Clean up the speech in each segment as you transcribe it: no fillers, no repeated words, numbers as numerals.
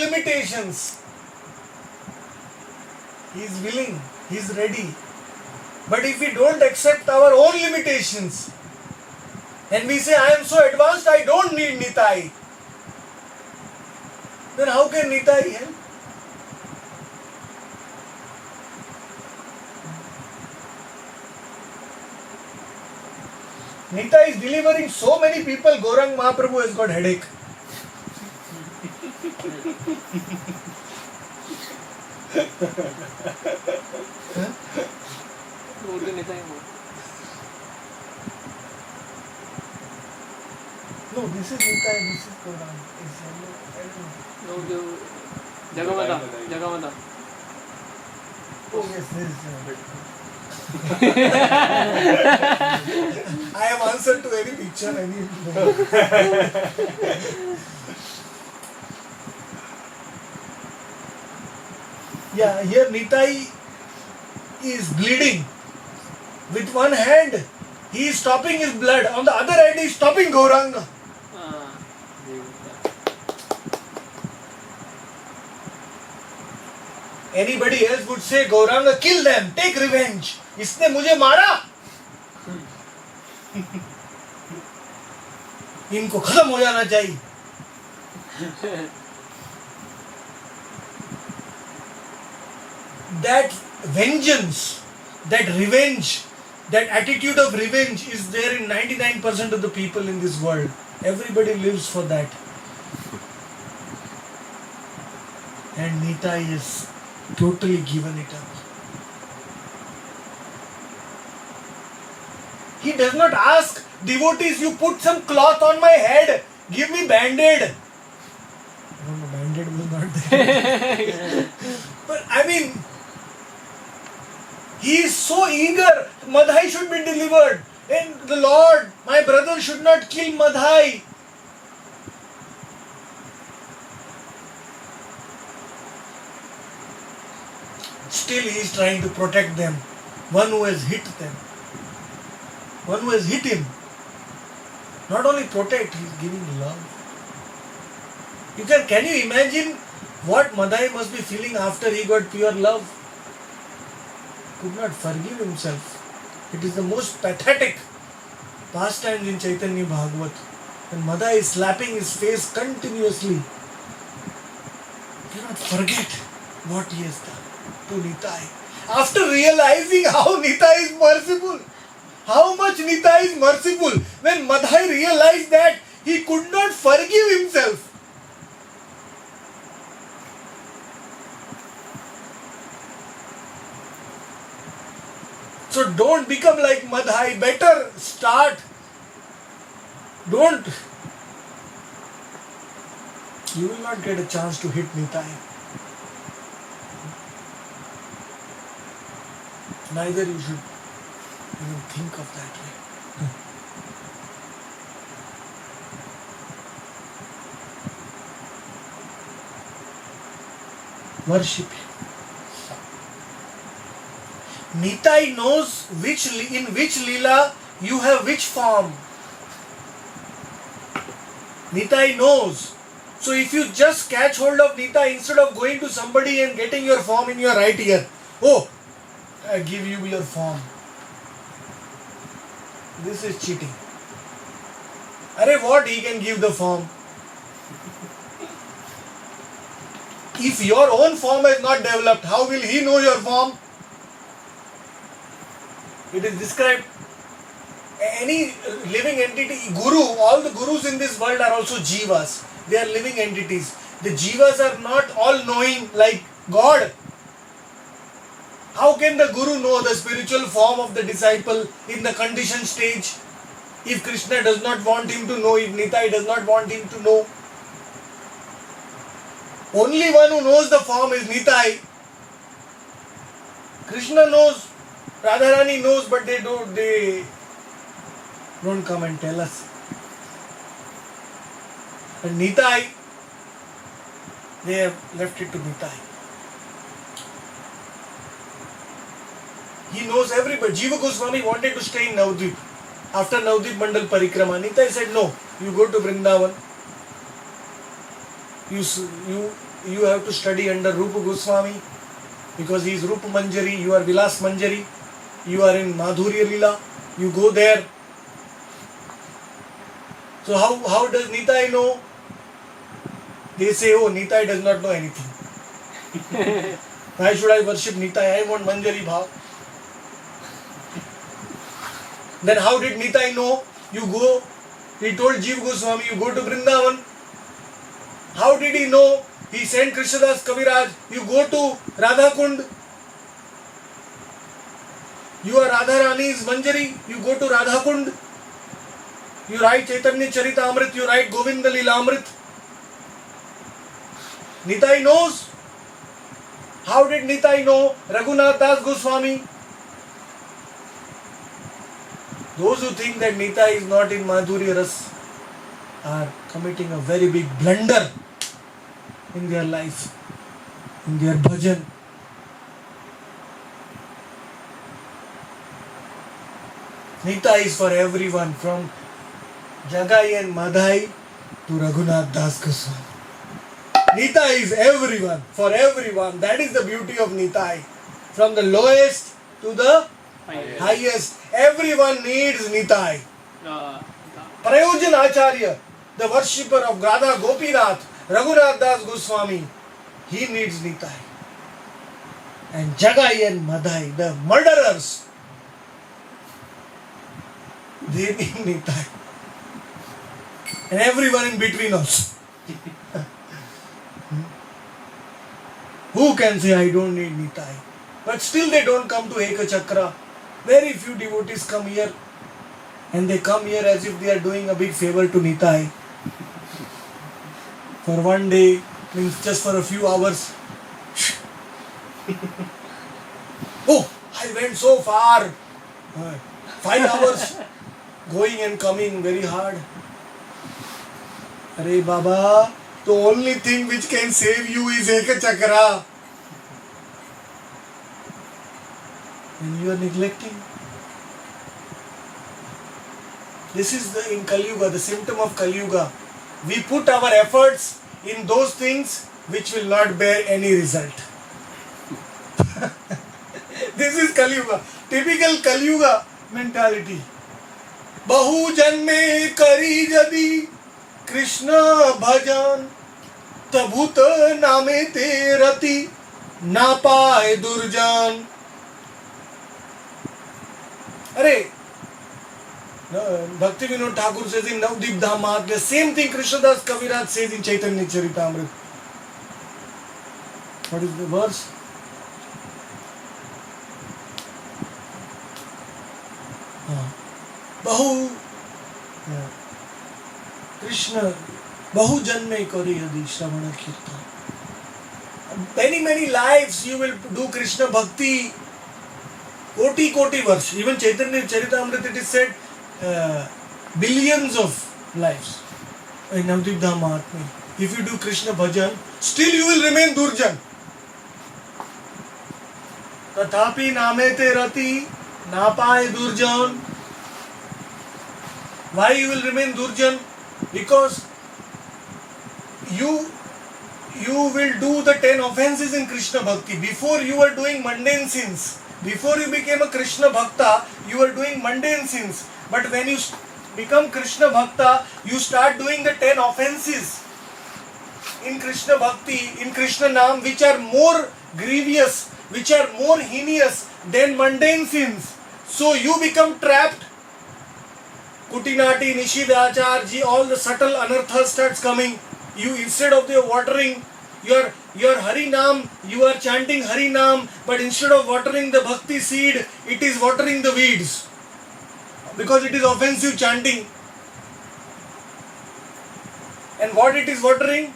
limitations. He is willing, he is ready. But if we don't accept our own limitations and we say, I am so advanced, I don't need Nitai, then how can Nitai help? Nitai is delivering so many people, Gaurang Mahaprabhu has got headache. No, this is Nitai, this is Gaurang. No, Jagamata. Oh yes, there is. I have answered to any picture, any. Yeah, here Nitai is bleeding. With one hand, he is stopping his blood. On the other hand, he is stopping Gauranga. Anybody else would say, Gauranga, kill them, take revenge. इसने मुझे मारा, इनको खत्म हो जाना चाहिए. That vengeance, that revenge, that attitude of revenge is there in 99% of the people in this world. Everybody lives for that. And Nitai is totally given it up. He does not ask devotees, you put some cloth on my head, give me band-aid. No, band-aid was not there. But I mean, he is so eager, Madhai should be delivered. And the Lord, my brother should not kill Madhai. Still he is trying to protect them. One who has hit them. One who has hit him. Not only protect, he is giving love. Can you imagine what Madhai must be feeling after he got pure love? Could not forgive himself. It is the most pathetic pastime in Chaitanya Bhagavat. And Madhai is slapping his face continuously. Cannot forget what he has done to Nitai. After realizing how Nitai is merciful, how much Nitai is merciful, when Madhai realized that he could not forgive himself. So don't become like Madhai, better start. Don't. You will not get a chance to hit Nitai. Neither you should even think of that way. Worship him. Nitai knows in which Leela you have which form. Nitai knows. So if you just catch hold of Nitai instead of going to somebody and getting your form in your right ear, oh, I give you your form. This is cheating. Arey, what he can give the form? If your own form is not developed, how will he know your form? It is described, any living entity, guru, all the gurus in this world are also jivas. They are living entities. The jivas are not all knowing like God. How can the guru know the spiritual form of the disciple in the conditioned stage? If Krishna does not want him to know, if Nitai does not want him to know. Only one who knows the form is Nitai. Krishna knows, Radharani knows, but they don't come and tell us. And Nitai, they have left it to Nitai. He knows everybody. Jiva Goswami wanted to stay in Navadvip. After Navadvip Mandal Parikrama, Nitai said, no, you go to Vrindavan. You you have to study under Rupa Goswami because he is Rupa Manjari, you are Vilas Manjari, you are in Madhurya Lila, you go there. So how does Nitai know? They say, oh, Nitai does not know anything. Why should I worship Nitai? I want Manjari Bhav. Then how did Nitai know? You go, he told Jiva Goswami, you go to Vrindavan. How did he know? He sent Krishnadas Kaviraj, you go to Radhakund. You are Radharani's Manjari, you go to Radhakund. You write Chaitanya Charitamrit, you write Govinda Lilamrit. Nitai knows. How did Nitai know? Raghunath Das Goswami. Those who think that Nitai is not in Madhurya Ras are committing a very big blunder in their life, in their bhajan. Nitai is for everyone, from Jagai and Madhai to Raghunath Das Goswami. Nitai is everyone, for everyone. That is the beauty of Nitai. From the lowest to the highest. Everyone needs Nitai. Prayojan Acharya, the worshipper of Radha Gopinath, Raghunath Das Goswami, he needs Nitai. And Jagai and Madhai, the murderers, they need Nitai. And everyone in between also. Who can say I don't need Nitai? But still they don't come to Ekachakra. Very few devotees come here. And they come here as if they are doing a big favor to Nitai. For one day, means just for a few hours. Oh, I went so far. 5 hours. Going and coming very hard. Arey Baba, the only thing which can save you is Ekachakra. And you are neglecting. This is in Kali Yuga, the symptom of Kali Yuga. We put our efforts in those things which will not bear any result. This is Kali Yuga. Typical Kali Yuga mentality. Bahu janme kari jadi Krishna bhajan tabhut name te rati na pae durjan. Arey, Bhakti Vinod Thakur says in Navdeep Dhamad, the same thing Krishnadas Kaviraj says in Chaitanya Charitamrit. What is the verse? Bahu Krishna Bahu Janme Kari Adi Shravana Kirtan. Many lives you will do Krishna Bhakti. Koti Varsh. Even Chaitanya Charitamrit it is said billions of lives. In Navdeep Dhamad. If you do Krishna Bhajan, still you will remain Durjan. Tathapi Namete Rati Napaye Durjan. Why you will remain Durjan? Because you will do the 10 offenses in Krishna Bhakti. Before you were doing mundane sins. Before you became a Krishna Bhakta, you were doing mundane sins. But when you become Krishna Bhakta, you start doing the 10 offenses in Krishna Bhakti, in Krishna Naam, which are more grievous, which are more heinous than mundane sins. So you become trapped. Kutinati, Nishidacharji, all the subtle anarthas starts coming. You, instead of the watering your Hari Naam, you are chanting Hari Naam, but instead of watering the Bhakti seed, it is watering the weeds. Because it is offensive chanting. And what it is watering?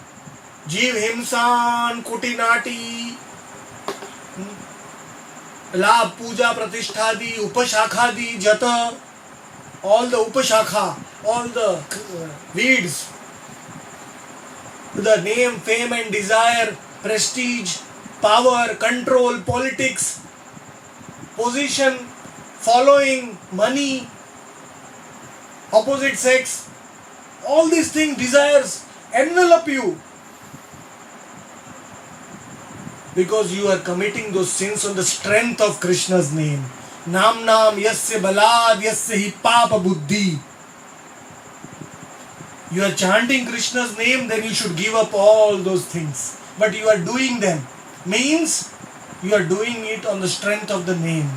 Jeev Himsan, Kutinati, Labh, Puja, Pratisthadi, Upashakhadi, Jata, all the Upashakha, all the weeds. The name, fame and desire, prestige, power, control, politics, position, following, money, opposite sex, all these things, desires envelop you. Because you are committing those sins on the strength of Krishna's name. Nam nam yasya balad yasya hi papa buddhi. You are chanting Krishna's name, then you should give up all those things. But you are doing them. Means you are doing it on the strength of the name.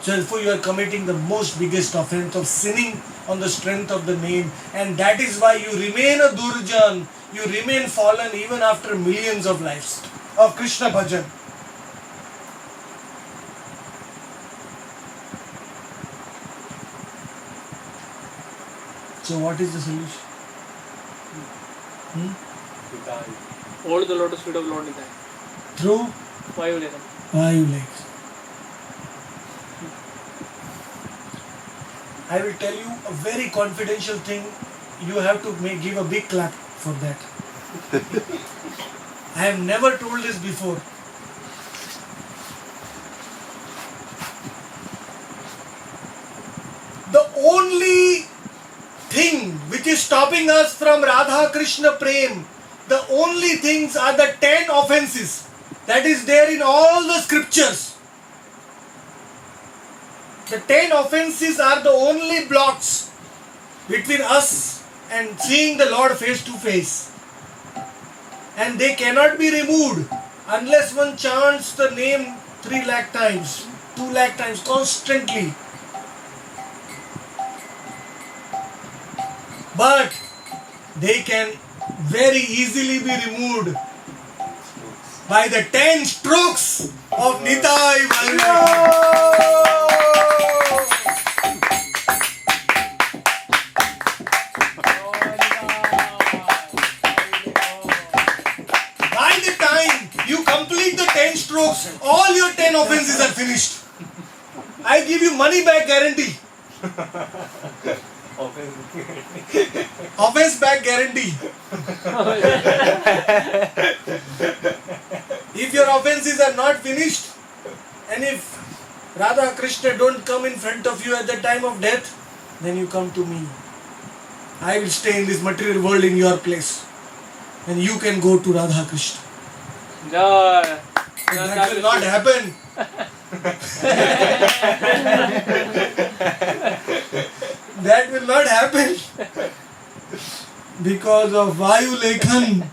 So therefore you are committing the most biggest offense of sinning on the strength of the name. And that is why you remain a Durjan. You remain fallen even after millions of lives of Krishna bhajan. So what is the solution? Hold the lotus feet of Lord Nitai. Through 5 legs. 5 legs. I will tell you a very confidential thing. You have to give a big clap for that. I have never told this before. The only thing which is stopping us from Radha Krishna Prem, the only things are the 10 offenses that is there in all the scriptures. The 10 offenses are the only blocks between us and seeing the Lord face to face. And they cannot be removed unless one chants the name 3 lakh times, 2 lakh times constantly. But they can very easily be removed by the 10 strokes of Nitai Vayu. By the time you complete the 10 strokes, all your 10 offenses are finished. I give you money back guarantee. Offense back guarantee. If your offenses are not finished, and if Radha Krishna don't come in front of you at the time of death, then you come to me. I will stay in this material world in your place, and you can go to Radha Krishna. Jai. That will not happen. That will not happen because of Vayu Lekhan.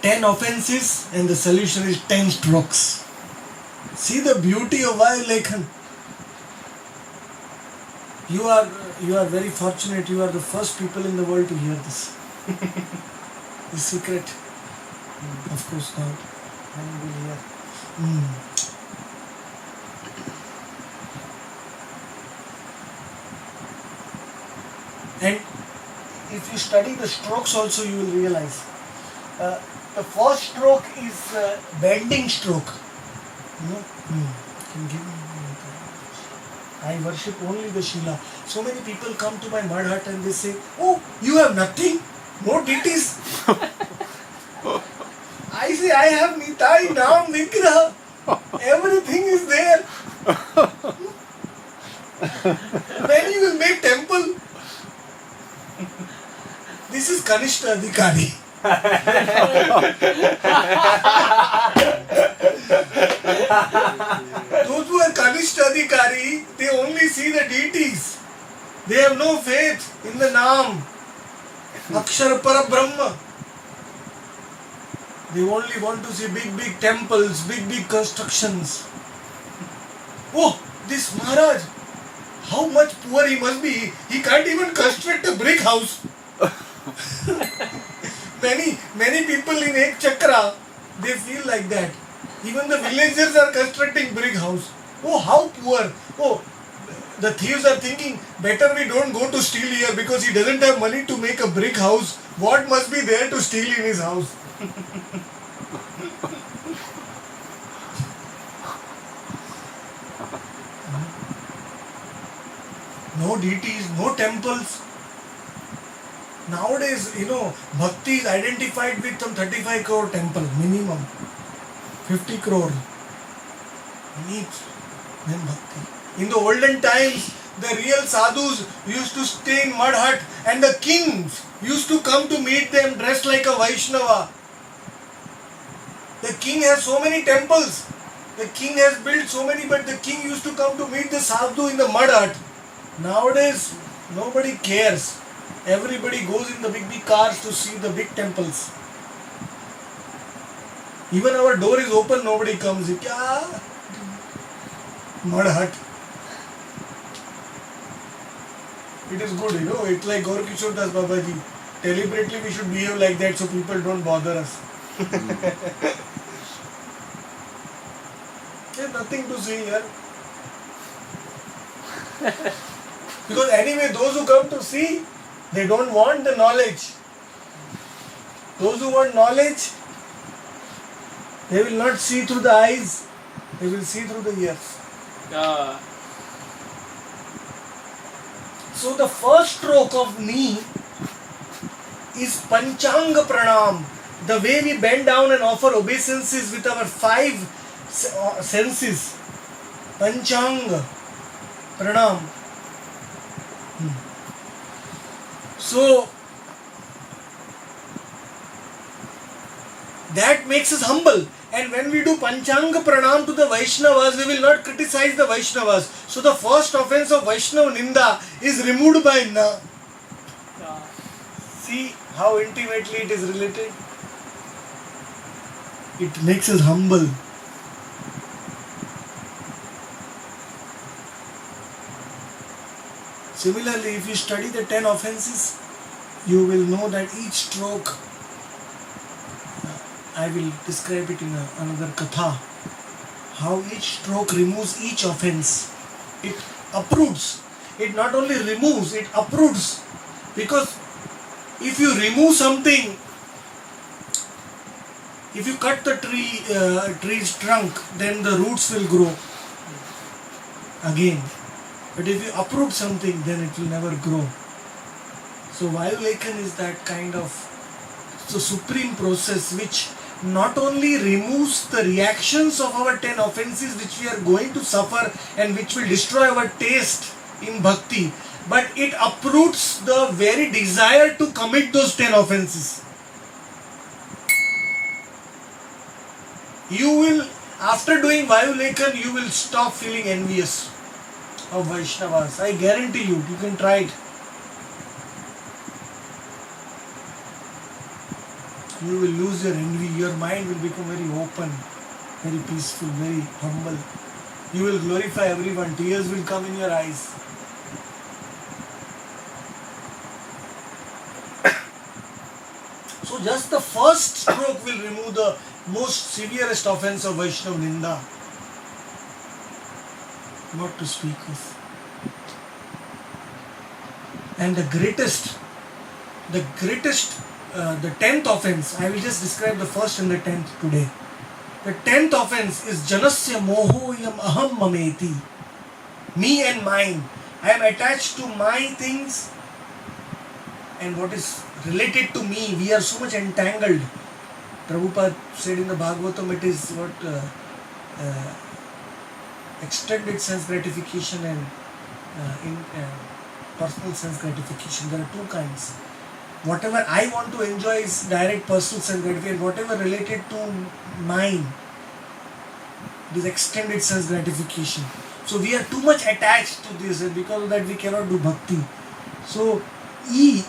10 offenses and the solution is 10 strokes. See the beauty of Vayu Lekhan. You are very fortunate. You are the first people in the world to hear this. The secret. Of course not. I will hear. And if you study the strokes also, you will realize the first stroke is bending stroke. Can give me I worship only the Shila. So many people come to my mud hut and they say, "Oh, you have nothing? No deities?" I say, "I have Nitai, Naam, Vigraha. Everything is there. Then you will make temple." This is Kanishta Adhikari. Those who are Kanishta Adhikari, they only see the deities. They have no faith in the Naam. Akshar Parabrahma. They only want to see big temples, big constructions. Oh, this Maharaj, how much poor he must be. He can't even construct a brick house. Many people in Ekachakra, they feel like that. Even the villagers are constructing brick house. Oh, how poor. Oh, the thieves are thinking, better we don't go to steal here because he doesn't have money to make a brick house. What must be there to steal in his house? No deities, no temples. Nowadays, Bhakti is identified with some 35 crore temple, minimum. 50 crore. Neat. Then Bhakti. In the olden times, the real sadhus used to stay in mud hut and the kings used to come to meet them dressed like a Vaishnava. The king has so many temples. The king has built so many, but the king used to come to meet the sadhu in the mud hut. Nowadays, nobody cares. Everybody goes in the big cars to see the big temples. Even our door is open, nobody comes. Kya? Mud hut. It is good, It's like Gaur Kishore Das Babaji. Deliberately we should behave like that so people don't bother us. There's nothing to see here. Because anyway, those who come to see, they don't want the knowledge. Those who want knowledge, they will not see through the eyes, they will see through the ears. Yeah. So the first stroke of knee is Panchanga Pranam. The way we bend down and offer obeisances with our 5 senses. Panchanga Pranam. So that makes us humble. And when we do Panchanga Pranam to the Vaishnavas, we will not criticize the Vaishnavas. So the first offense of Vaishnava Ninda is removed by Na. Yeah. See how intimately it is related? It makes us humble. Similarly, if you study the 10 offenses, you will know that each stroke, I will describe it in another katha, how each stroke removes each offense. It uproots. It not only removes, it uproots. Because if you remove something, if you cut the tree's trunk, then the roots will grow again. But if you uproot something, then it will never grow. So Vayulekan is that kind of supreme process which not only removes the reactions of our 10 offenses which we are going to suffer and which will destroy our taste in bhakti, but it uproots the very desire to commit those 10 offenses. You will, after doing Vayulekan, you will stop feeling envious of Vaishnavas. I guarantee you, you can try it. You will lose your envy, your mind will become very open, very peaceful, very humble. You will glorify everyone, tears will come in your eyes. So just the first stroke will remove the most severest offense of Vaishnava Ninda. Not to speak of. And the 10th offense, I will just describe the first and the 10th today. The 10th offense is Janasya Mohoyam Aham Mameti. Me and mine. I am attached to my things and what is related to me. We are so much entangled. Prabhupada said in the Bhagavatam, it is what extended sense gratification and personal sense gratification. There are two kinds. Whatever I want to enjoy is direct personal sense gratification. Whatever related to mine, it is extended sense gratification. So we are too much attached to this, and because of that we cannot do bhakti. So E